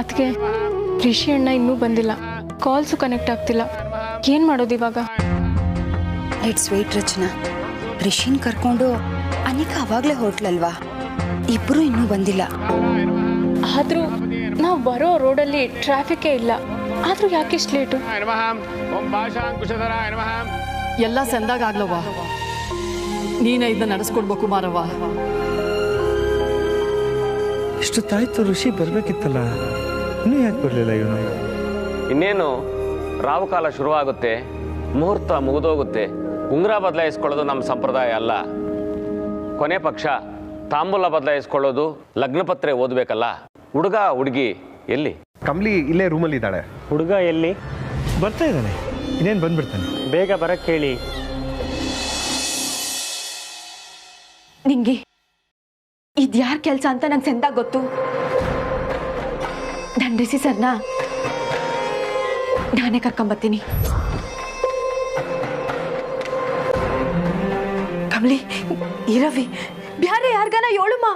ಅದಕ್ಕೆ ರಿಷಿ ಅಣ್ಣ ಇನ್ನೂ ಬಂದಿಲ್ಲ, ಕಾಲ್ಸು ಕನೆಕ್ಟ್ ಆಗ್ತಿಲ್ಲ. ಏನು ಮಾಡೋದು ಇವಾಗ? ಲೆಟ್ಸ್ ವೇಟ್ ರಚನಾ. ರಿಷಿನ್ ಕರ್ಕೊಂಡು ಅನಿಕಾ ಅವಾಗಲೇ ಹೊರಟ್ಲಲ್ವಾ, ಇಬ್ಬರು ಇನ್ನೂ ಬಂದಿಲ್ಲ. ಆದರೂ ನಾವು ಬರೋ ರೋಡಲ್ಲಿ ಟ್ರಾಫಿಕ್ಕೇ ಇಲ್ಲ, ಆದರೂ ಯಾಕಿಷ್ಟು ಲೇಟು? ಎಲ್ಲ ಸಂದಾಗ ಆಗ್ಲವ್ವ, ನೀನೇ ಇದನ್ನ ನಡೆಸ್ಕೊಡ್ಬೇಕು ಮಾರವ್ವ. ಇಷ್ಟೊತ್ತಾಯ್ತು, ಋಷಿ ಬರ್ಬೇಕಿತ್ತಲ್ಲ, ಇನ್ನೂ ಯಾಕೆ ಬರಲಿಲ್ಲ ಇವನು? ಇನ್ನೇನು ರಾಹುಕಾಲ ಶುರುವಾಗುತ್ತೆ, ಮುಹೂರ್ತ ಮುಗಿದೋಗುತ್ತೆ. ಉಂಗುರ ಬದಲಾಯಿಸ್ಕೊಳ್ಳೋದು ನಮ್ಮ ಸಂಪ್ರದಾಯ ಅಲ್ಲ. ಕೊನೆ ಪಕ್ಷ ತಾಂಬೂಲ ಬದಲಾಯಿಸ್ಕೊಳ್ಳೋದು, ಲಗ್ನಪತ್ರೆ ಓದಬೇಕಲ್ಲ. ಹುಡುಗ ಹುಡುಗಿ ಎಲ್ಲಿ? ಕಮ್ಲಿ ಇಲ್ಲೇ ರೂಮಲ್ಲಿ ಇದ್ದಾಳೆ. ಹುಡುಗ ಎಲ್ಲಿ? ಬರ್ತಾ ಇದ್ದಾನೆ, ಇನ್ನೇನು ಬಂದ್ಬಿಡ್ತಾನೆ. ಬೇಗ ಬರಕ್ಕೆ ಹೇಳಿ. ನಿಂಗೆ ಇದ್ಯಾರ ಕೆಲಸ ಅಂತ ನಂಗೆ ಚೆಂದಾಗಿ ಗೊತ್ತು. ದಂಡಿಸಿ ಸರ್ನ ನಾನೇ ಕರ್ಕೊಂಬರ್ತೀನಿ. ಕಮಲಿ, ಇರವಿ ಬ್ಯಾರೆ ಯಾರ್ಗಾನ ಏಳುಮ್ಮ.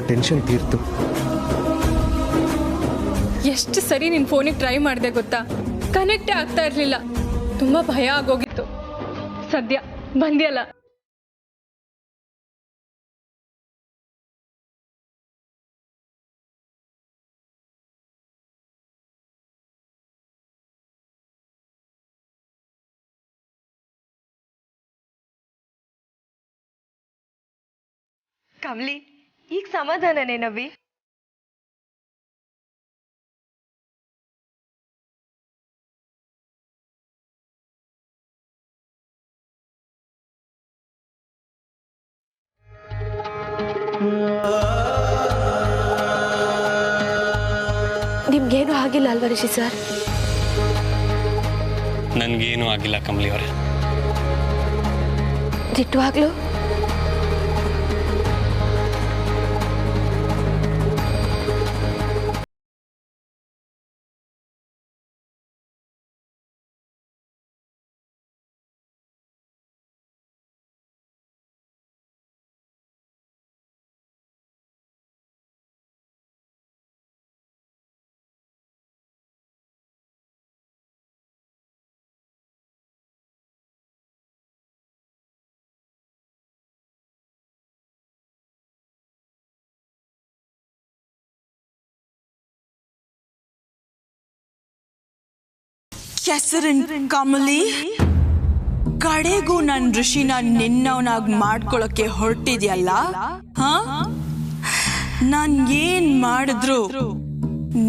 ಟೆನ್ಷನ್ ತೀರ್ತು. ಎಷ್ಟು ಸರಿ ನಿನ್ನ ಫೋನಿಗೆ ಟ್ರೈ ಮಾಡಿದೆ ಗೊತ್ತಾ, ಕನೆಕ್ಟೇ ಆಗ್ತಾ ಇರಲಿಲ್ಲ. ತುಂಬ ಭಯ ಆಗೋಗಿತ್ತು. ಸದ್ಯ ಬಂದ್ಯಲ್ಲ. ಕಮಲಿ ಈಗ ಸಮಾಧಾನನೇನವಿ? ನಿಮ್ಗೇನು ಆಗಿಲ್ಲ ಅಲ್ವಾ ರಿಷಿ ಸರ್? ನನಗೇನು ಆಗಿಲ್ಲ ಕಮಲಿ ಅವರೇ. ದಿಟ್ಟವಾಗ್ಲು ಕೆಸರಿನ ಕಮಲಿ, ಕಡೆಗೂ ನನ್ ಋಷಿನ ನಿನ್ನವನಾಗ್ ಮಾಡ್ಕೊಳಕ್ಕೆ ಹೊರಟಿದ್ಯಲ್ಲ, ಹಾ? ನಾನ್ ಏನ್ ಮಾಡಿದ್ರು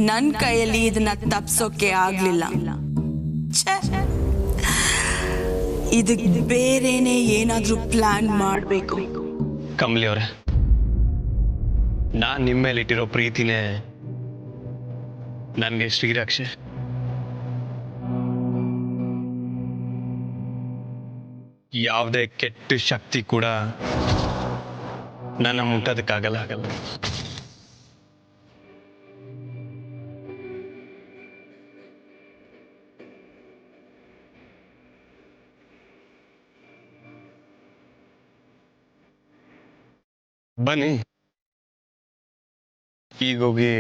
ನನ್ ಕೈಯಲ್ಲಿ ಇದನ್ನ ತಪ್ಸೋಕೆ ಆಗ್ಲಿಲ್ಲ. ಛೆ, ಇದಕ್ ಬೇರೆನೆ ಏನಾದ್ರೂ ಪ್ಲಾನ್ ಮಾಡ್ಬೇಕು. ಕಮಲಿ ಅವರೇ, ನಾನು ನಿಮ್ಮ ಮೇಲೆ ಇಟ್ಟಿರೋ ಪ್ರೀತಿನೇ ನನಗೆ ಶ್ರೀರಕ್ಷೆ. ಯಾವುದೇ ಕೆಟ್ಟ ಶಕ್ತಿ ಕೂಡ ನನ್ನ ಮುಟ್ಟೋದಕ್ಕಾಗಲ್ಲ. ಬನ್ನಿ ಈಗ ಹೋಗಿ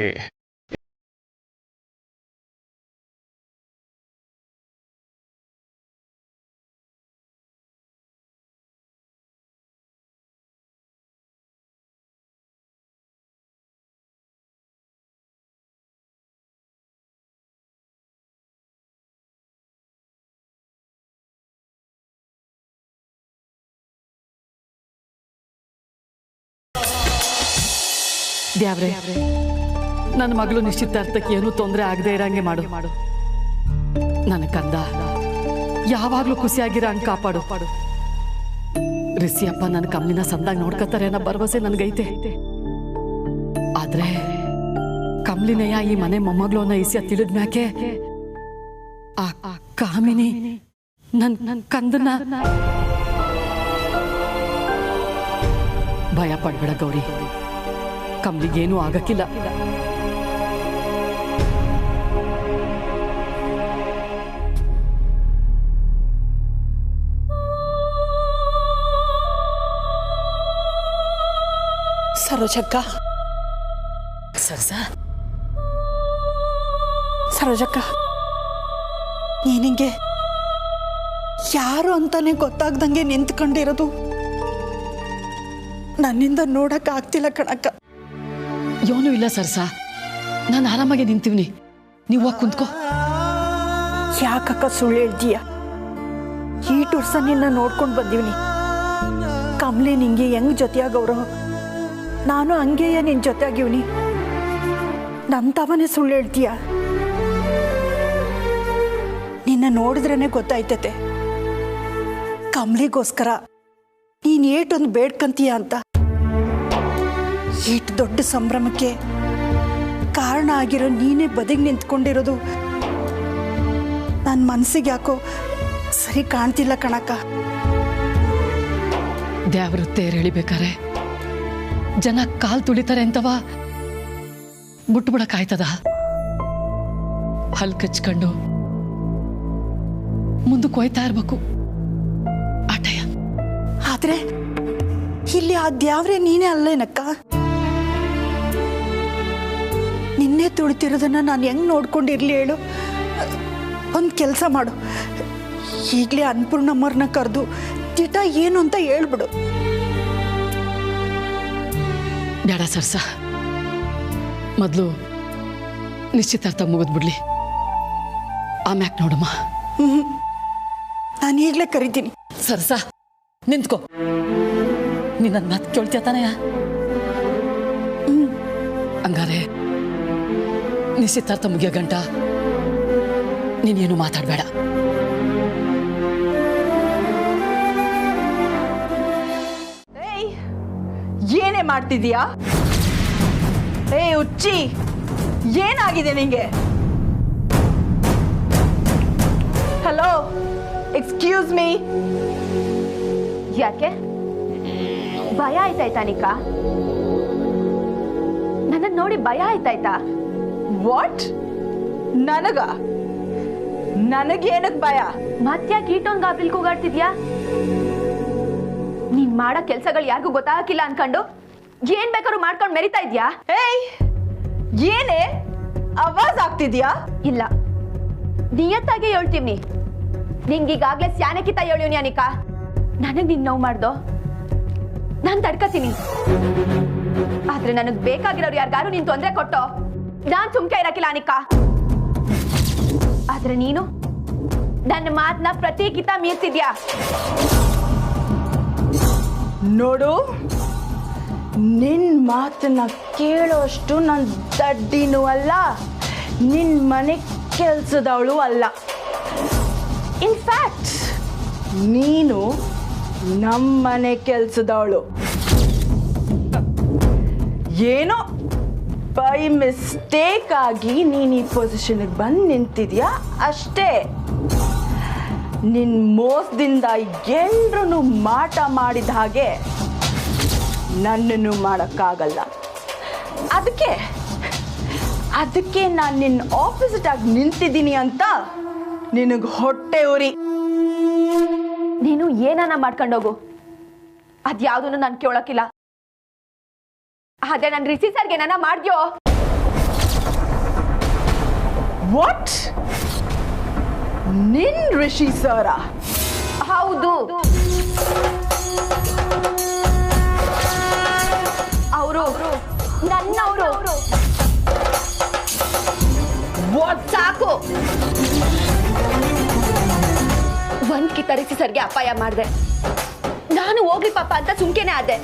ದ್ಯಾವ್ರೆ, ನನ್ನ ಮಗಳು ನಿಶ್ಚಿತಾರ್ಥಕ್ಕೆ ಏನೂ ತೊಂದರೆ ಆಗದೆ ಇರಂಗೆ ಮಾಡು. ನನ್ನ ಕಂದ ಯಾವಾಗ್ಲೂ ಖುಷಿಯಾಗಿರೋ ಹಂಗೆ ಕಾಪಾಡು. ರಿಸಿ ಅಪ್ಪ ನನ್ನ ಕಮ್ಮಿನ ಸಂದಾಗ ನೋಡ್ಕೊತಾರೆ ಅನ್ನೋ ಭರವಸೆ ನನ್ಗೈತೆ. ಆದ್ರೆ ಕಮ್ಲಿನೆಯ ಈ ಮನೆ ಮೊಮ್ಮಗಳು ಅನ್ನೋ ಇಸಿಯ ತಿಳಿದ ಮ್ಯಾಕೆ ಆ ಕಾಮಿನಿ ನನ್ ಕಂದನ ಭಯ ಪಡ್ಬೇಡ ಗೌರಿ, ಕಮ್ಲಿಗೇನೂ ಆಗಕ್ಕಿಲ್ಲ. ಸರೋಜಕ್ಕ, ಸರೋಜಕ್ಕ, ನೀನಿಗೆ ಯಾರು ಅಂತಾನೆ ಗೊತ್ತಾಗ್ದಂಗೆ ನಿಂತ್ಕೊಂಡಿರೋದು ನನ್ನಿಂದ ನೋಡಕ್ ಆಗ್ತಿಲ್ಲ ಕಣಕ್ಕ. ಏನೂ ಇಲ್ಲ ಸರ್ಸ, ನಾನು ಆರಾಮಾಗಿ ನಿಂತೀವ್ನಿ, ನೀವು ಹೋಗಿ ಕುಂತ್ಕೋ. ಯಾಕಕ್ಕ ಸುಳ್ಳು ಹೇಳ್ತೀಯ? ಈ ಟುರ್ಸ ನಿನ್ನ ನೋಡ್ಕೊಂಡು ಬಂದೀವ್ನಿ. ಕಮ್ಲಿ ನಿಂಗೆ ಹೆಂಗ್ ಜೊತೆಯಾಗವ್ರು, ನಾನು ಹಂಗೆಯ ನಿನ್ ಜೊತೆಯಾಗಿವ್ನಿ. ನಂತವನೇ ಸುಳ್ಳು ಹೇಳ್ತೀಯ? ನಿನ್ನ ನೋಡಿದ್ರೇನೆ ಗೊತ್ತಾಯ್ತತೆ ಕಮ್ಲಿಗೋಸ್ಕರ ನೀನ್ ಏಟೊಂದು ಬೇಡ್ಕಂತೀಯ ಅಂತ. ಏಟ್ ದೊಡ್ಡ ಸಂಭ್ರಮಕ್ಕೆ ಕಾರಣ ಆಗಿರೋ ನೀನೇ ಬದಿಗೆ ನಿಂತ್ಕೊಂಡಿರೋದು ನನ್ನ ಮನಸ್ಸಿಗೆ ಯಾಕೋ ಸರಿ ಕಾಣ್ತಿಲ್ಲ ಕಣಕ್ಕ. ದ್ಯಾವ್ರು ತೇರು ಎಳಿಬೇಕಾರೆ ಜನ ಕಾಲ್ ತುಳಿತಾರೆ ಅಂತವ ಬಿಟ್ಬಿಡಕ್ಕಾಯ್ತದ? ಹಲ್ ಕಚ್ಕೊಂಡು ಮುಂದಕ್ಕೆ ಹೋಯ್ತಾ ಇರ್ಬೇಕು ಆಟಯ. ಆದ್ರೆ ಇಲ್ಲಿ ಆ ದ್ಯಾವ್ರೆ ನೀನೇ ಅಲ್ಲೇನಕ್ಕ? ನಿನ್ನೆ ತುಳಿತಿರೋದನ್ನ ನಾನು ಹೆಂಗ್ ನೋಡ್ಕೊಂಡಿರ್ಲಿ ಹೇಳು? ಒಂದು ಕೆಲಸ ಮಾಡು, ಈಗಲೇ ಅನ್ನಪೂರ್ಣಮ್ಮವ್ರನ್ನ ಕರೆದು ದಿಟ ಏನು ಅಂತ ಹೇಳ್ಬಿಡು. ಬೇಡ ಸರ್ಸ, ಮೊದಲು ನಿಶ್ಚಿತಾರ್ಥ ಮುಗಿದ್ಬಿಡ್ಲಿ, ಆಮ್ಯಾಕ್ ನೋಡಮ್ಮ. ನಾನು ಈಗಲೇ ಕರಿತೀನಿ. ಸರ್ಸ ನಿಂತ್ಕೋ, ನೀನು ನನ್ನ ಮಾತು ಕೇಳ್ತೀಯ ತಾನೆಯ? ಹಂಗಾರೆ ನಿಶ್ಚಿತಾರ್ಥ ಮುಗಿಯೋ ಗಂಟ ನೀನೇನು ಮಾತಾಡಬೇಡ. ಏನೇ ಮಾಡ್ತಿದೀಯಾ? ಹುಚ್ಚಿ, ಏನಾಗಿದೆ ನಿಂಗೆ? Hello, excuse me. ಯಾಕೆ ಭಯ ಆಯ್ತಾಯ್ತಾ ನಿಕಾ? ನನ್ನ ನೋಡಿ ಭಯ ಆಯ್ತಾಯ್ತಾ? ವಾಟ್? ನನಗೇನಕ್ ಭಯ? ಮತ್ತ್ಯಾಕೆ ಇಷ್ಟೊಂದು ಗಾಬರಿಲ್ ಕೂಗಾಡ್ತಿದ್ಯಾ? ನೀನ್ ಮಾಡೋ ಕೆಲ್ಸಗಳು ಯಾರಿಗೂ ಗೊತ್ತಾಗಿಲ್ಲ ಅನ್ಕೊಂಡು ಏನ್ ಬೇಕಾದ್ರೂ ಮಾಡ್ಕೊಂಡು ಮೆರಿತಾ ಇದ್ಯಾ? ಏನೇ ಆವಾಜ್ ಆಗ್ತಿದ್ಯಾ? ಇಲ್ಲ, ನಿಯತ್ತಾಗಿ ಹೇಳ್ತೀವಿ. ನಿಂಗೀಗಾಗ್ಲೇ ಸ್ಯಾನಕ್ಕಿತ ಹೇಳಿವ್ನಿ ಅನಿಕಾ. ನನಗ್ ನಿನ್ ನೋವು ಮಾಡ್ದೋ ನಾನ್ ತಡ್ಕತೀನಿ. ಆದ್ರೆ ನನಗ್ ಬೇಕಾಗಿರೋರು ಯಾರಿಗಾರು ನೀನ್ ತೊಂದ್ರೆ ಕೊಟ್ಟೋ ನಾನ್ ಸುಮ್ಕೆ ಇರಕ್ಕಿಲ್ಲ ಅನಿಕಾ. ಆದ್ರೆ ನೀನು ನನ್ನ ಮಾತನ್ನ ಪ್ರತಿ ಕಿತ ಮೀರ್ತಿದ್ಯಾ. ನೋಡು, ನಿನ್ ಮಾತನ್ನ ಕೇಳೋಷ್ಟು ನನ್ ದಡ್ಡಿನೂ ಅಲ್ಲ, ನಿನ್ ಮನೆ ಕೆಲ್ಸದವಳು ಅಲ್ಲ. ಇನ್ಫ್ಯಾಕ್ಟ್ ನೀನು ನಮ್ಮನೆ ಕೆಲ್ಸದವಳು. ಏನೋ ಬೈ ಮಿಸ್ಟೇಕ್ ಆಗಿ ನೀನು ಈ ಪೊಸಿಷನ್ಗೆ ಬಂದು ನಿಂತಿದ್ಯಾ ಅಷ್ಟೇ. ನಿನ್ ಮೋಸದಿಂದ ಎಲ್ರೂ ಮಾಟ ಮಾಡಿದ ಹಾಗೆ ನನ್ನನ್ನು ಮಾಡೋಕ್ಕಾಗಲ್ಲ. ಅದಕ್ಕೆ ನಾನು ನಿನ್ನ ಆಪೋಸಿಟ್ ಆಗಿ ನಿಂತಿದ್ದೀನಿ ಅಂತ ನಿನಗೆ ಹೊಟ್ಟೆ ಉರಿ. ನೀನು ಏನಾನ ಮಾಡ್ಕೊಂಡೋಗು, ಅದ್ಯಾವುದನ್ನು ನಾನು ಕೇಳೋಕಿಲ್ಲ. ಆದ್ರೆ ನನ್ನ ರಿಷಿ ಸರ್ಗೆ ಏನಾನ ಮಾಡ್ದ್ಯೋ? ವಾಟ್? ನಿನ್ ರಿಷಿ ಸರ? ಹೌದು, ಅವರು ನನ್ನವರು. ಸಾಕು, ಒಂದ್ ಕಿತ್ತ ರಿಷಿ ಸರ್ಗೆ ಅಪಾಯ ಮಾಡಿದೆ. ನಾನು ಹೋಗ್ಲಿ ಪಾಪ ಅಂತ ಸುಮ್ಕೆನೆ ಆದೆ.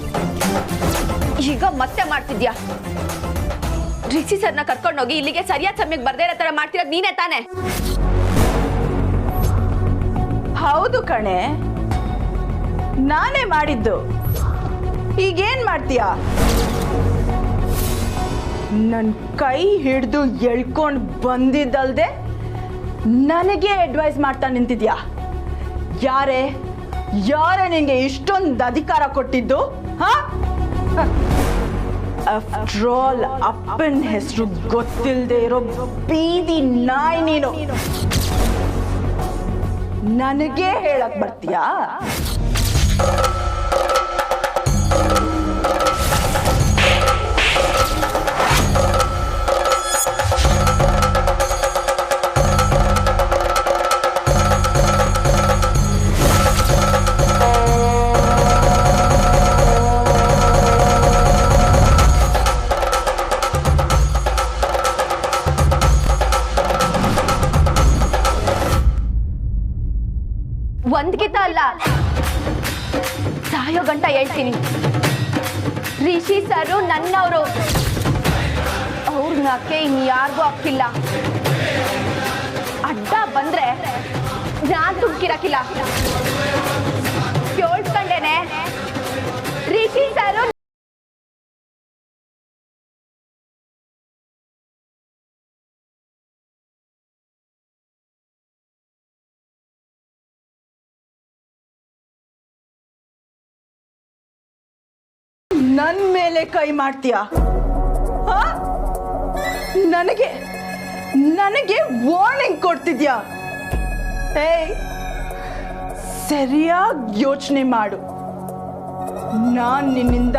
ಈಗ ಮತ್ತೆ ಮಾಡ್ತಿದ್ಯಾ? ರಿಷಿ ಸರ್ನ ಕರ್ಕೊಂಡೋಗಿ ಇಲ್ಲಿಗೆ ಸರಿಯಾದ ಸಮಯಕ್ಕೆ ಬರ್ದೇ ಇರೋ ತರ ಮಾಡ್ತಿರೋದು ನೀನೇ ತಾನೆ? ಹೌದು ಕಣೆ, ನಾನೇ ಮಾಡಿದ್ದು. ಈಗೇನ್ ಮಾಡ್ತೀಯ? ನನ್ನ ಕೈ ಹಿಡಿದು ಎಳ್ಕೊಂಡು ಬಂದಿದ್ದಲ್ದೆ ನನಗೆ ಅಡ್ವೈಸ್ ಮಾಡ್ತಾ ನಿಂತಿದ್ಯಾ? ಯಾರೇ ನಿಂಗೆ ಇಷ್ಟೊಂದು ಅಧಿಕಾರ ಕೊಟ್ಟಿದ್ದು? ಆಫ್ಟರ್ ಆಲ್ ಅಪ್ಪನ ಹೆಸರು ಗೊತ್ತಿಲ್ಲದೆ ಇರೋ ಬೀದಿ ನಾಯಿ ನೀನು. ನನಗೆ ಹೇಳಕ್ ಬರ್ತೀಯಾ? ಒಂದ್ಗಿತ ಅಲ್ಲ, ಸಾಯೋ ಗಂಟ ಹೇಳ್ತೀನಿ. ರಿಷಿ ಸರು ನನ್ನವರು, ಅವ್ರನ್ನಕ್ಕೆ ಇನ್ಯಾರಿಗೂ ಹಾಕಿಲ್ಲ. ಅಡ್ಡ ಬಂದ್ರೆ ನಾನ್ ತುಮ್ಕಿರಕ್ಕಿಲ್ಲ. ಕೇಳ್ಕೊಂಡೇನೆ, ರಿಷಿ ಸರು ನನ್ ಮೇಲೆ ಕೈ ಮಾಡ್ತೀಯಾ? ನನಗೆ ವಾರ್ನಿಂಗ್ ಕೊಡ್ತಿದ್ಯಾ? ಸರಿಯಾಗಿ ಯೋಚನೆ ಮಾಡು. ನಾನ್ ನಿನ್ನಿಂದ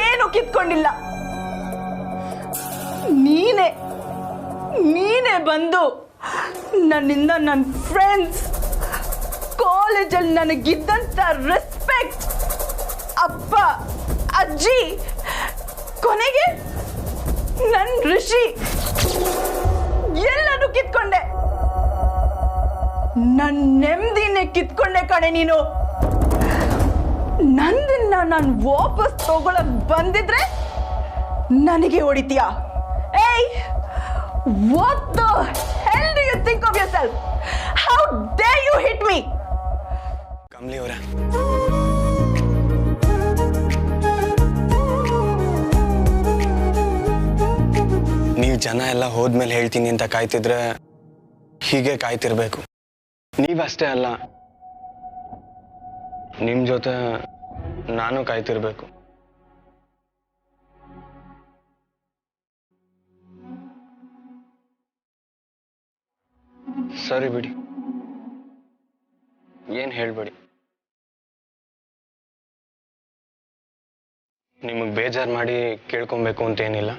ಏನು ಕಿತ್ಕೊಂಡಿಲ್ಲ. ನೀನೇ ಬಂದು ನನ್ನಿಂದ ನನ್ನ ಫ್ರೆಂಡ್ಸ್, ಕಾಲೇಜಲ್ಲಿ ನನಗಿದ್ದಂತ ರೆಸ್ಪೆಕ್ಟ್, ಅಪ್ಪ ಅಜ್ಜಿ, ಕೊನೆಗೆ ನನ್ನ ಋಷಿ ಎಲ್ಲನೂ ಕಿತ್ಕೊಂಡೆ. ನನ್ನ ನೆಮ್ಮದಿನೇ ಕಿತ್ಕೊಂಡೆ ಕಣೆ ನೀನು. ನಂದನ್ನ ನಾನು ವಾಪಸ್ ತಗೊಳಕ್ ಬಂದಿದ್ರೆ ನನಗೆ ಹೊಡಿತೀಯಾ? ಏಯ್, what the hell do you think of yourself? How dare you hit me? Kamali ಅವರೇ, ನೀವು ಜನ ಎಲ್ಲ ಹೋದ್ಮೇಲೆ ಹೇಳ್ತೀನಿ ಅಂತ ಕಾಯ್ತಿದ್ರೆ ಹೀಗೆ ಕಾಯ್ತಿರ್ಬೇಕು. ನೀವಷ್ಟೇ ಅಲ್ಲ, ನಿಮ್ ಜೊತೆ ನಾನು ಕಾಯ್ತಿರ್ಬೇಕು. ಸರಿ ಬಿಡಿ, ಏನ್ ಹೇಳ್ಬೇಡಿ. ನಿಮಗ್ ಬೇಜಾರು ಮಾಡಿ ಕೇಳ್ಕೊಬೇಕು ಅಂತೇನಿಲ್ಲ.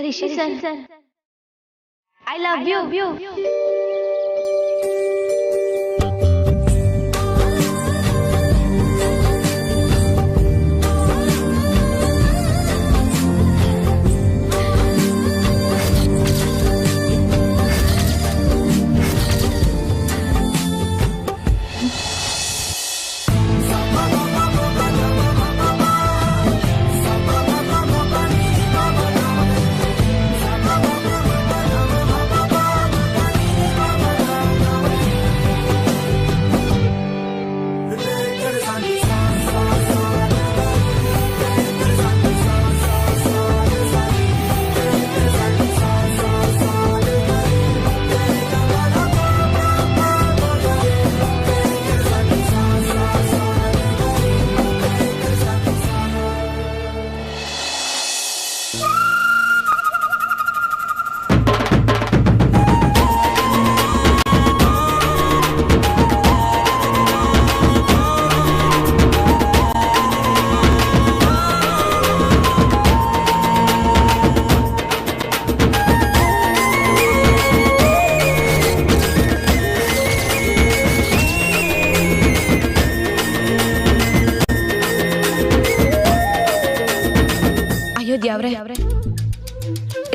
Rishi sir, I love you.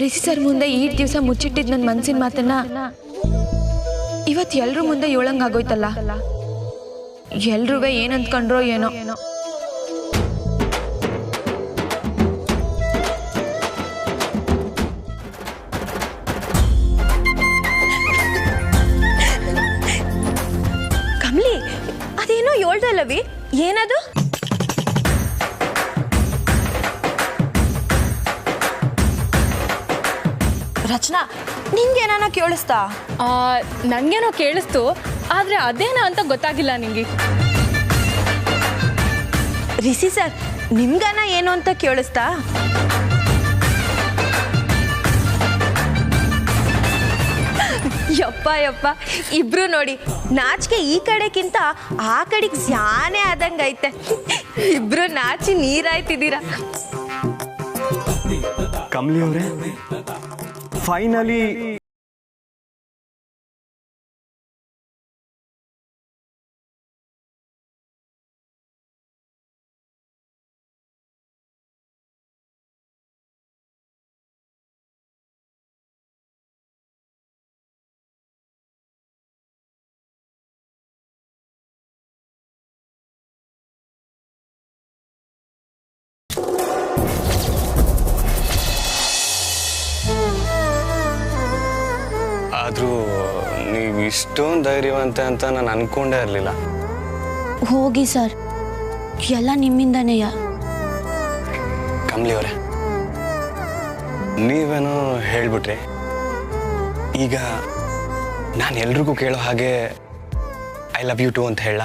Rishi sir ಮುಂದೆ ಈ ದಿವಸ ಮುಚ್ಚಿಟ್ಟಿದ್ ನನ್ನ ಮನ್ಸಿನ ಮಾತನ್ನ ಇವತ್ತು ಎಲ್ರ ಮುಂದೆ ಏಳಂಗಾಗೋಯ್ತಲ್ಲ. ಎಲ್ರೂ ಏನಂತ್ಕೊಂಡ್ರೋ ಏನೋ. ಕಮಲಿ, ಅದೇನೋ ಹೇಳ್ದಲ್ಲವಿ, ಏನದು? ರಚನಾ, ನಿಂಗೇನಾನ ಕೇಳಿಸ್ತಾ? ನನಗೇನೋ ಕೇಳಿಸ್ತು, ಆದರೆ ಅದೇನೋ ಅಂತ ಗೊತ್ತಾಗಿಲ್ಲ ನಿಂಗೆ. ರಿಷಿ ಸರ್, ನಿಮ್ಗನ ಏನು ಅಂತ ಕೇಳಿಸ್ತಾ? ಯಪ್ಪ ಯಪ್ಪ, ಇಬ್ರು ನೋಡಿ ನಾಚಿಕೆ ಈ ಕಡೆಗಿಂತ ಆ ಕಡೆಗೆ ಸ್ಯಾನೆ ಆದಂಗೈತೆ. ಇಬ್ರು ನಾಚಿ ನೀರಾಯ್ತಿದ್ದೀರಾ. ಕಮಲಿ ಅವರೇ, ಫೈನಲಿ ಆದ್ರೂ ನೀವು ಇಷ್ಟೊಂದು ಧೈರ್ಯವಂತ ಅಂತ ನಾನು ಅನ್ಕೊಂಡೇ ಇರಲಿಲ್ಲ. ಹೋಗಿ ಸರ್, ಎಲ್ಲ ನಿಮ್ಮಿಂದನೇಯ. ಕಮಲಿ ಅವರೇ, ನೀವೇನೋ ಹೇಳ್ಬಿಟ್ರಿ. ಈಗ ನಾನು ಎಲ್ರಿಗೂ ಕೇಳೋ ಹಾಗೆ ಐ ಲವ್ ಯು ಟು ಅಂತ ಹೇಳ?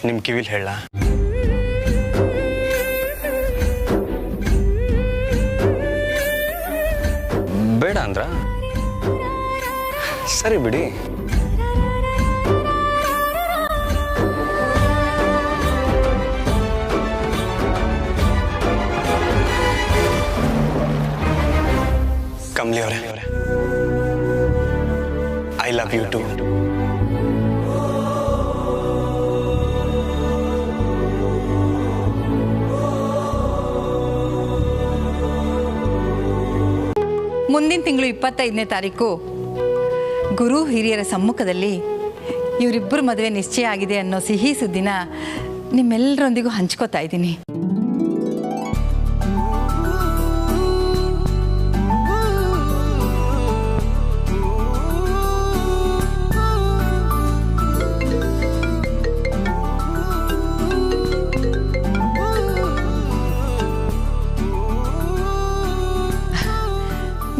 ನಿಮ್ ಕಿವಿಲ್ ಹೇಳ? ಬೇಡ ಅಂದ್ರ ಸರಿ ಬಿಡಿ. ಕಮಲಿ ಅವರೇ, ಐ ಲವ್ ಯು ಟು. ಮುಂದಿನ ತಿಂಗಳು 25ನೇ ತಾರೀಕು ಗುರು ಹಿರಿಯರ ಸಮ್ಮುಖದಲ್ಲಿ ಇವರಿಬ್ಬರು ಮದುವೆ ನಿಶ್ಚಯ ಆಗಿದೆ ಅನ್ನೋ ಸಿಹಿ ಸುದ್ದಿನ ನಿಮ್ಮೆಲ್ಲರೊಂದಿಗೂ ಹಂಚ್ಕೋತಾ ಇದ್ದೀನಿ.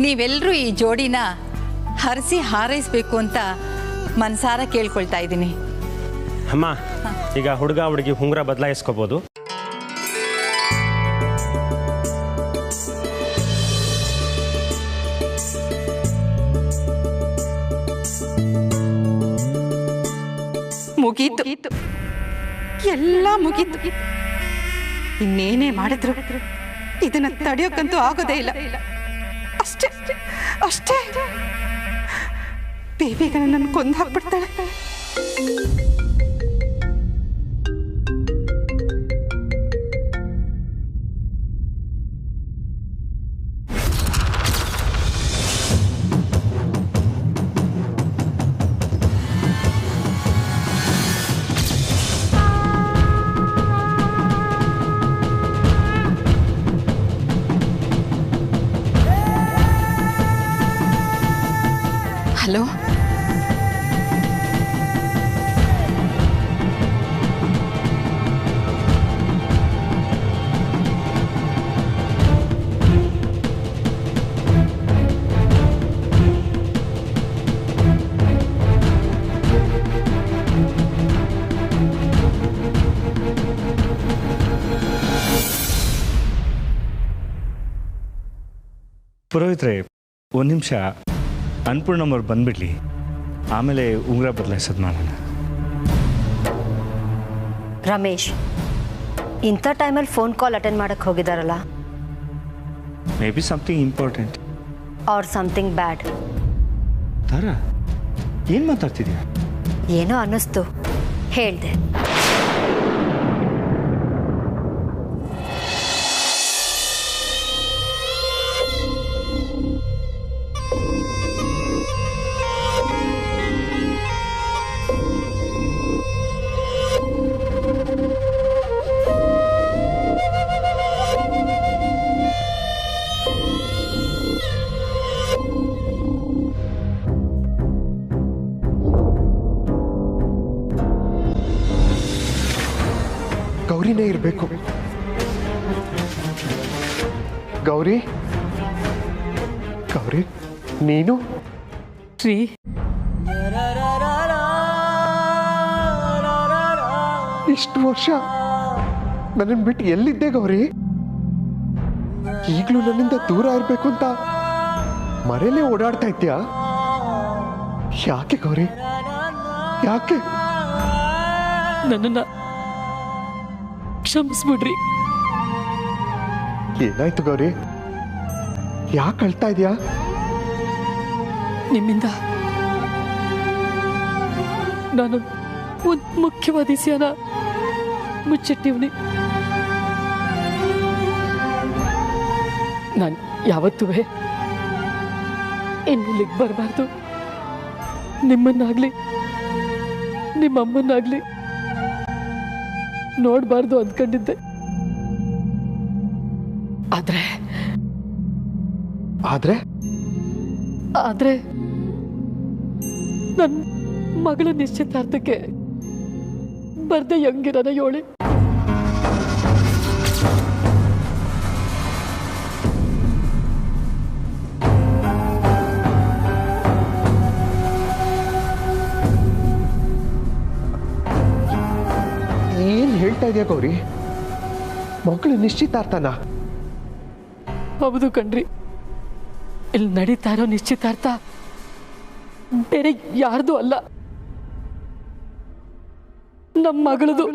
ನೀವೆಲ್ಲರೂ ಈ ಜೋಡಿನ ಹರಿಸಿ ಹಾರೈಸಬೇಕು ಅಂತ ಮನಸಾರ ಕೇಳ್ಕೊಳ್ತಾ ಇದ್ದೀನಿ. ಅಮ್ಮ, ಈಗ ಹುಡುಗ ಹುಡುಗಿ ಉಂಗುರ ಬದಲಾಯಿಸ್ಕೋಬೋದು. ಮುಗೀತು, ಎಲ್ಲ ಮುಗೀತು. ಇನ್ನೇನೇ ಮಾಡಿದ್ರು ಇದನ್ನ ತಡೆಯೋಕ್ಕಂತೂ ಆಗೋದೇ ಇಲ್ಲ. ಅಷ್ಟೇ ಅಷ್ಟೇ, ಬೇಬಿಗ ನನ್ನ ಕೊಂದು ಹಾಕ್ಬಿಡ್ತಾಳೆ. ಹಲೋ, ಪುರೋಹಿತ್ರೆ, ಒಂದು ನಿಮಿಷ, ಅನ್ನಪೂರ್ಣಮ್ಮವ್ರು ಬಂದ್ಬಿಡ್ಲಿ, ಆಮೇಲೆ ಉಂಗುರ ಬದಲಾಯಿಸೋದು ಮಾಡೋಣ. ರಮೇಶ್, ಇಂಥ ಟೈಮಲ್ಲಿ ಫೋನ್ ಕಾಲ್ ಅಟೆಂಡ್ ಮಾಡಕ್ಕೆ ಹೋಗಿದಾರಲ್ಲ? May be something important or something bad. Tara, ಏನು ಮಾತಾಡ್ತಿದ್ಯಾ? ಏನೋ ಅನ್ನಿಸ್ತು, ಹೇಳ್ದೆ. ಗೌರಿನೇ ಇರಬೇಕು. ಗೌರಿ, ಗೌರಿ, ನೀನು ಶ್ರೀ, ಇಷ್ಟು ವರ್ಷ ನನ್ನನ್ನು ಬಿಟ್ಟು ಎಲ್ಲಿದ್ದೆ ಗೌರಿ? ಈಗಲೂ ನನ್ನಿಂದ ದೂರ ಇರಬೇಕು ಅಂತ ಮರೆಯಲ್ಲೇ ಓಡಾಡ್ತಾ ಇದ್ಯಾ? ಯಾಕೆ ಗೌರಿ, ಯಾಕೆ? ನನ್ನನ್ನ ಕ್ಷಮಿಸ್ಬಿಡ್ರಿ. ಏನಾಯ್ತು ಗೌರಿ? ಯಾಕೆ ಅಳ್ತಾ ಇದೆಯಾ? ನಿಮ್ಮಿಂದ ನಾನು ಒಂದು ಮುಖ್ಯವಾದ ವಿಷಯನ ಮುಚ್ಚಿಟ್ಟಿವ್ನಿ. ನಾನು ಯಾವತ್ತೂ ಇನ್ನಿಲ್ಲಿಗೆ ಬರಬಾರ್ದು. ನಿಮ್ಮನ್ನಾಗ್ಲಿ ನಿಮ್ಮಮ್ಮನ್ನಾಗ್ಲಿ ನೋಡಬಾರ್ದು ಅಂದ್ಕೊಂಡಿದ್ದೆ. ಆದ್ರೆ ಆದ್ರೆ ಆದ್ರೆ ನನ್ನ ಮಗಳ ನಿಶ್ಚಿತಾರ್ಥಕ್ಕೆ ಬರ್ದೆ ಹೆಂಗಿರನ ಯೋಳಿ. ಏನ್ ಹೇಳ್ತಾ ಇದೆಯಾ ಗೌರಿ? ಮಗಳು ನಿಶ್ಚಿತಾರ್ಥನ? ಹೌದು ಕಣ್ರಿ. ಇಲ್ಲಿ ನಡೀತಾ ಇರೋ ನಿಶ್ಚಿತಾರ್ಥ ಬೇರೆ ಯಾರ್ದು ಅಲ್ಲ, ನಮ್ಮ ಮಗಳದು.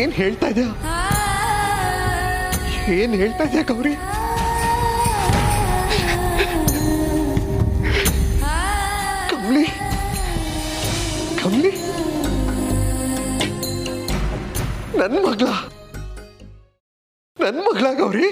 ಏನ್ ಹೇಳ್ತಾ ಇದ್ಯಾ? ಏನ್ ಹೇಳ್ತಾ ಇದ್ಯಾ ಗೌರಿ? ಕಮಲಿ ಕಮಲಿ ನನ್ನ ಮಗಳ ಗೌರಿ?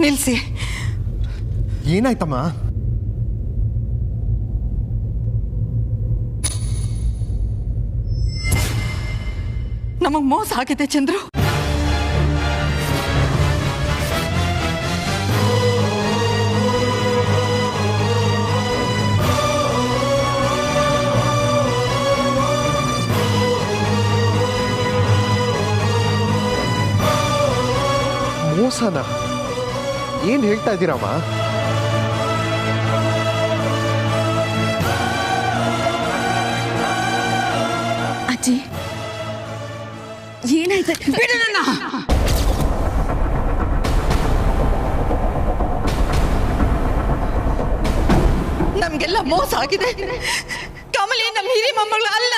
ನಿಲ್ಸಿ. ಏನಾಯ್ತಮ್ಮ? ನಮಗ್ ಮೋಸ ಆಗಿದೆ ಚಂದ್ರು. ಮೋಸನ? ಏನ್ ಹೇಳ್ತಾ ಇದ್ದೀರಮ್ಮ? ಅಜ್ಜಿ ಏನಾಯ್ತು? ಬಿಡಣ್ಣ. ನಮ್ಗೆಲ್ಲ ಮೋಸ ಆಗಿದೆ. ಕಮಲಿ ನಮ್ಮ ಹಿರಿ ಮೊಮ್ಮಗಳು ಅಲ್ಲ.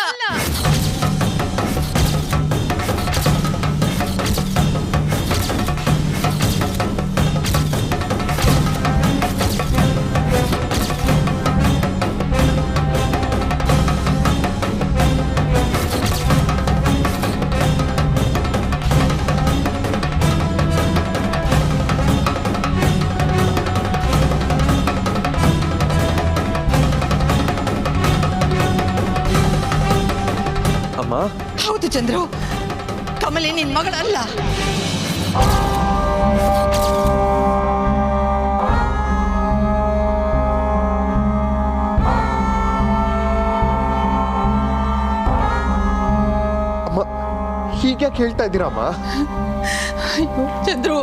ಹೌದು ಚಂದ್ರು, ಕಮಲಿ ನಿನ್ ಮಗಳಲ್ಲ. ಅಮ್ಮ ಹೀಗ್ಯಾಕೆ ಹೇಳ್ತಾ ಇದ್ದೀರಮ್ಮ? ಅಯ್ಯೋ ಚಂದ್ರು,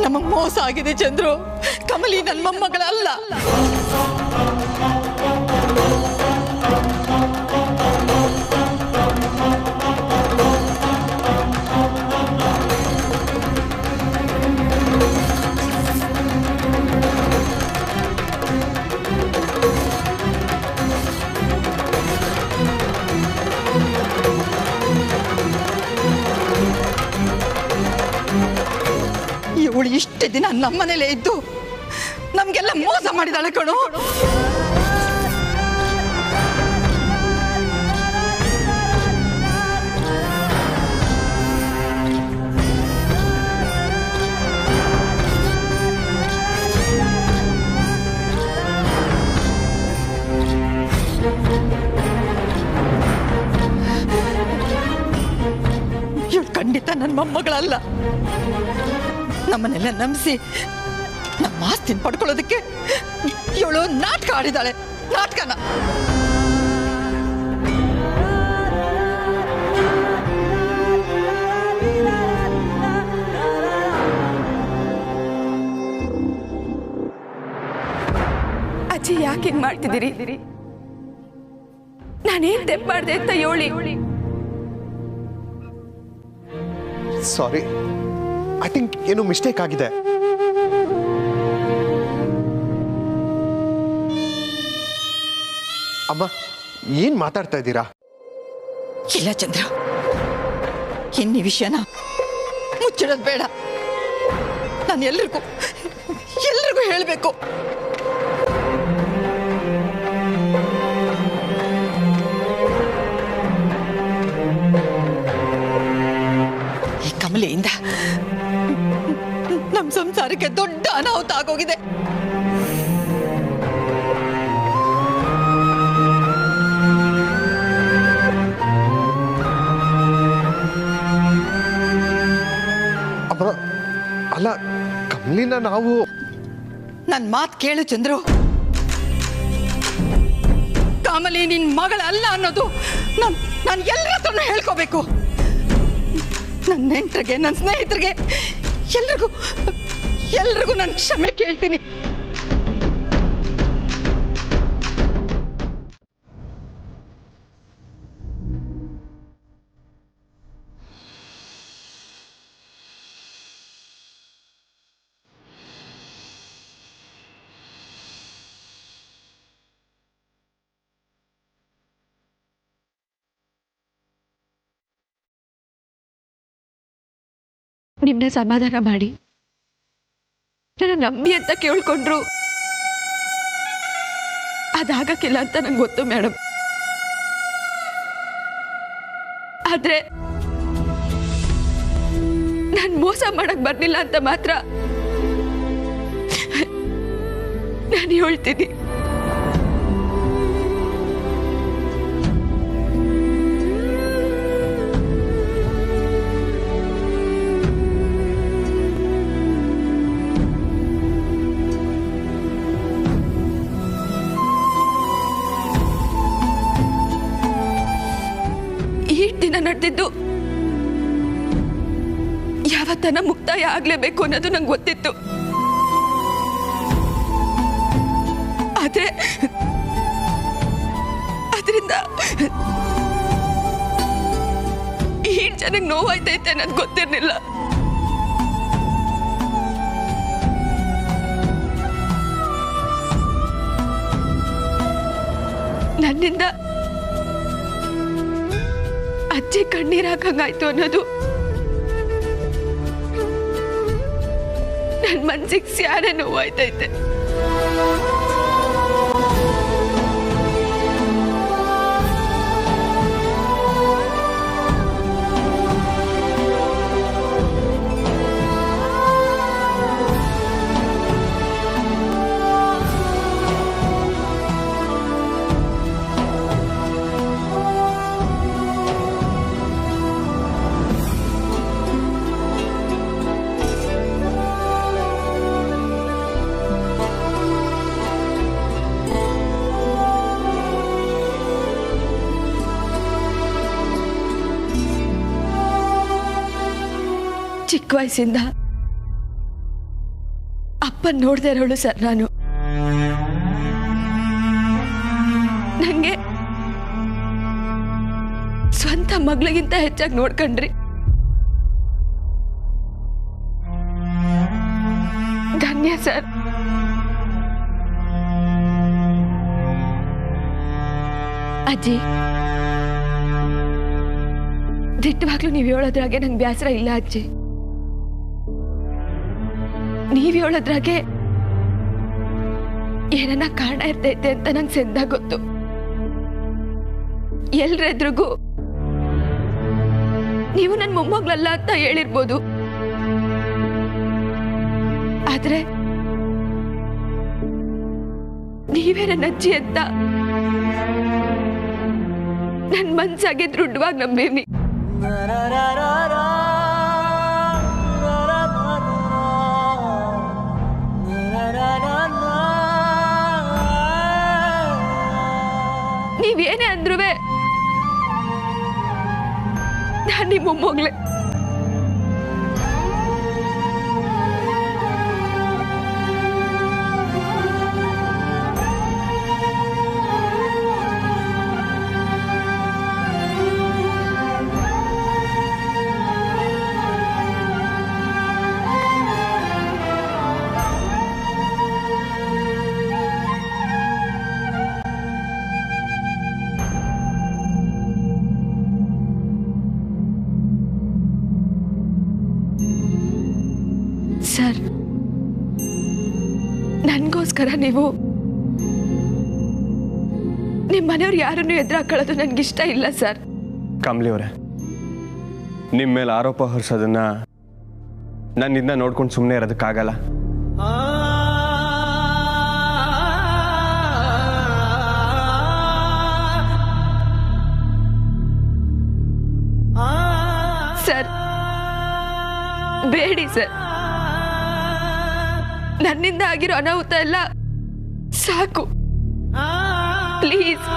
ನಮಗ್ ಮೋಸ ಆಗಿದೆ ಚಂದ್ರು. ಕಮಲಿ ನನ್ನ ಮೊಮ್ಮಗಳಲ್ಲ. ಇವಳು ಇಷ್ಟು ದಿನ ನಮ್ಮನೇಲೇ ಇದ್ದು ನಮ್ಗೆಲ್ಲ ಮೋಸ ಮಾಡಿದಾಳೆ ಕಣೋ. ಇವಳು ಖಂಡಿತ ನನ್ನ ಮೊಮ್ಮಗಳಲ್ಲ. ನಮ್ಮನ್ನೆಲ್ಲ ನಂಬಿಸಿ ನಮ್ಮ ಆಸ್ತಿನ ಪಡ್ಕೊಳ್ಳೋದಕ್ಕೆ ಇವಳು ನಾಟಕ ಆಡಿದಾಳೆ. ನಾಟಕನ ಅಜ್ಜಿ ಯಾಕೆ ಹಿಂಗ್ ಮಾಡ್ತಿದ್ದೀರಿ? ನಾನೇನ್ ತಪ್ಪು ಮಾಡಿದೆ ಅಂತ ಹೇಳಿ. ಸಾರಿ, ಐ ಥಿಂಕ್ ಏನು ಮಿಸ್ಟೇಕ್ ಆಗಿದೆ. ಅಮ್ಮ ಏನ್ ಮಾತಾಡ್ತಾ ಇದ್ದೀರಾ? ಇಲ್ಲ ಚಂದ್ರ, ಇನ್ನಿ ವಿಷಯನ ಮುಚ್ಚಿಡೋದು ಬೇಡ. ನಾನು ಎಲ್ರಿಗೂ ಹೇಳಬೇಕು. ಕಮಲಿಯಿಂದ ನಮ್ಮ ಸಂಸಾರಕ್ಕೆ ದೊಡ್ಡ ಅನಾಹುತ ಆಗೋಗಿದೆ. ಅಲ್ಲ ಕಮಲಿನ ನಾವು ನನ್ನ ಮಾತು ಕೇಳು ಚಂದ್ರು. ಕಮಲಿ ನಿನ್ ಮಗಳಲ್ಲ ಅನ್ನೋದು ನಾನು ಎಲ್ಲರ ಹತ್ರನೂ ಹೇಳ್ಕೋಬೇಕು. ನನ್ನ ನೆಂಟರಿಗೆ, ನನ್ನ ಸ್ನೇಹಿತರಿಗೆ, ಎಲ್ರಿಗೂ ನಾನು ಕ್ಷಮೆ ಕೇಳ್ತೀನಿ. ನಿಮ್ಮನ್ನ ಸಮಾಧಾನ ಮಾಡಿ ನನ್ನ ನಂಬಿ ಅಂತ ಕೇಳ್ಕೊಂಡ್ರು ಅದಾಗಕ್ಕಿಲ್ಲ ಅಂತ ನಂಗೆ ಗೊತ್ತು ಮೇಡಮ್. ಆದ್ರೆ ನಾನು ಮೋಸ ಮಾಡಕ್ ಬರ್ಲಿಲ್ಲ ಅಂತ ಮಾತ್ರ ನಾನು ಹೇಳ್ತೀನಿ. ದಿನ ನಡೆದಿದ್ದು ಯಾವತ್ತನ ಮುಕ್ತಾಯ ಆಗ್ಲೇಬೇಕು ಅನ್ನೋದು ನಂಗೆ ಗೊತ್ತಿತ್ತು. ಆದ್ರೆ ಅದರಿಂದ ಈಟ್ ಜನಕ್ಕೆ ನೋವಾಯ್ತೈತೆ ನನ್ಗೆ ಗೊತ್ತಿರ್ಲಿಲ್ಲ. ನನ್ನಿಂದ ಅಜ್ಜಿ ಕಣ್ಣೀರ್ ಹಾಕಂಗಾಯ್ತು ಅನ್ನೋದು ನನ್ನ ಮನ್ಸಿಗೆ ಸ್ಯಾನೆ ನೋವಾಯ್ತೈತೆ. ಚಿಕ್ಕ ವಯಸ್ಸಿಂದ ಅಪ್ಪನ್ ನೋಡ್ದೇ ಇರೋಳು ಸರ್ ನಾನು. ನಂಗೆ ಸ್ವಂತ ಮಗಳಿಗಿಂತ ಹೆಚ್ಚಾಗಿ ನೋಡ್ಕೊಂಡ್ರಿ. ಧನ್ಯ ಸರ್. ಅಜ್ಜಿ, ದಿಟ್ಟವಾಗ್ಲೂ ನೀವು ಹೇಳೋದ್ರಾಗೆ ನಂಗೆ ಬೇಸರ ಇಲ್ಲ ಅಜ್ಜಿ. ನೀವ್ ಹೇಳೋದ್ರಾಗೆ ಏನನ್ನ ಕಾರಣ ಇರ್ತೈತೆ ಅಂತ ನಂಗೆ ಸೆದ್ದ ಗೊತ್ತು. ಎಲ್ರೆದ್ರಿಗೂ ನೀವು ನನ್ನ ಮೊಮ್ಮಗಳಲ್ಲ ಅಂತ ಹೇಳಿರ್ಬೋದು. ಆದ್ರೆ ನೀವೇ ನನ್ನ ಅಜ್ಜಿ ಅಂತ ನನ್ನ ಮನ್ಸಾಗೆ ದೃಢವಾಗಿ ನಂಬೀನಿ. ನೀವೇನೇ ಅಂದ್ರೂ ನಾನು ನಿಮ್ಮ ಮೊಮ್ಮಗಳೇ. ಸರ್, ನನ್ಗೋಸ್ಕರ ನೀವು ನಿಮ್ಮ ಮನೆಯವ್ರು ಯಾರನ್ನು ಎದುರಾಕೊಳ್ಳೋದು ನನ್ಗಿಷ್ಟ ಇಲ್ಲ ಸರ್. ಕಮಲಿ ಅವರೇ, ನಿಮ್ಮ ಮೇಲೆ ಆರೋಪ ಹೊರಿಸೋದನ್ನ ನನ್ನಿಂದ ನೋಡ್ಕೊಂಡು ಸುಮ್ಮನೆ ಇರೋದಕ್ಕಾಗಲ್ಲ. ಸರ್, ಬೇಡಿ ಸರ್. ನನ್ನಿಂದ ಆಗಿರೋ ಅನಾಹುತ ಎಲ್ಲ ಸಾಕು, ಪ್ಲೀಸ್.